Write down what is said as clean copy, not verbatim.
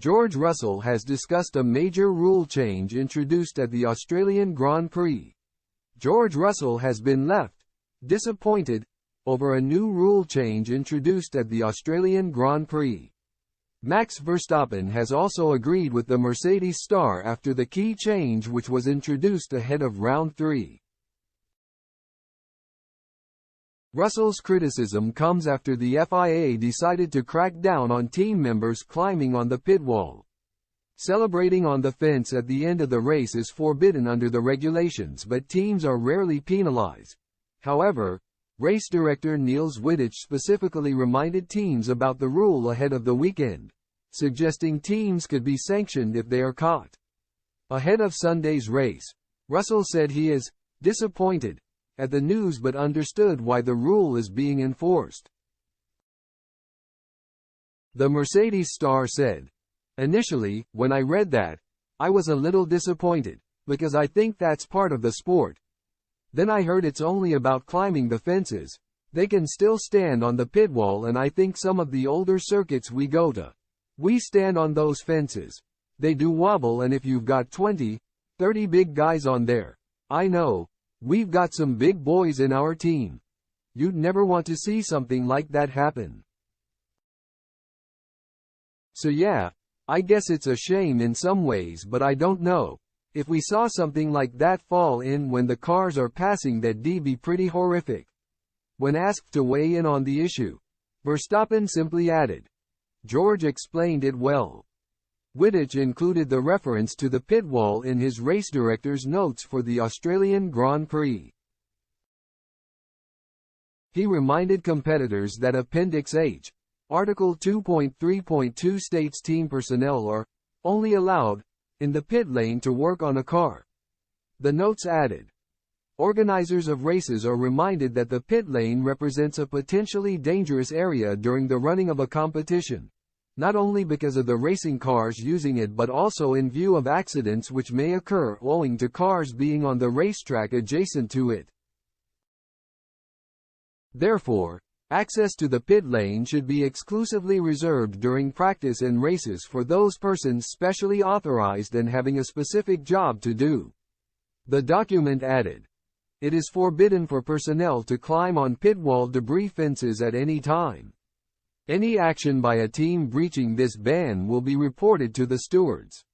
George Russell has discussed a major rule change introduced at the Australian Grand Prix. George Russell has been left disappointed over a new rule change introduced at the Australian Grand Prix. Max Verstappen has also agreed with the Mercedes star after the key change which was introduced ahead of round 3. Russell's criticism comes after the FIA decided to crack down on team members climbing on the pit wall. Celebrating on the fence at the end of the race is forbidden under the regulations, but teams are rarely penalized. However, race director Niels Wittich specifically reminded teams about the rule ahead of the weekend, suggesting teams could be sanctioned if they are caught. Ahead of Sunday's race, Russell said he is disappointed at the news but understood why the rule is being enforced. The Mercedes star said, "Initially, when I read that, I was a little disappointed, because I think that's part of the sport. Then I heard it's only about climbing the fences. They can still stand on the pit wall, and I think some of the older circuits we go to, we stand on those fences. They do wobble, and if you've got 20, 30 big guys on there, I know, we've got some big boys in our team. You'd never want to see something like that happen. So yeah, I guess it's a shame in some ways, but I don't know. If we saw something like that fall in when the cars are passing, that'd be pretty horrific." When asked to weigh in on the issue, Verstappen simply added, "George explained it well." Wittich included the reference to the pit wall in his race director's notes for the Australian Grand Prix. He reminded competitors that Appendix H, Article 2.3.2 states team personnel are only allowed in the pit lane to work on a car. The notes added, "Organizers of races are reminded that the pit lane represents a potentially dangerous area during the running of a competition, not only because of the racing cars using it but also in view of accidents which may occur owing to cars being on the racetrack adjacent to it. Therefore, access to the pit lane should be exclusively reserved during practice and races for those persons specially authorized and having a specific job to do." The document added, "It is forbidden for personnel to climb on pit wall debris fences at any time. Any action by a team breaching this ban will be reported to the stewards."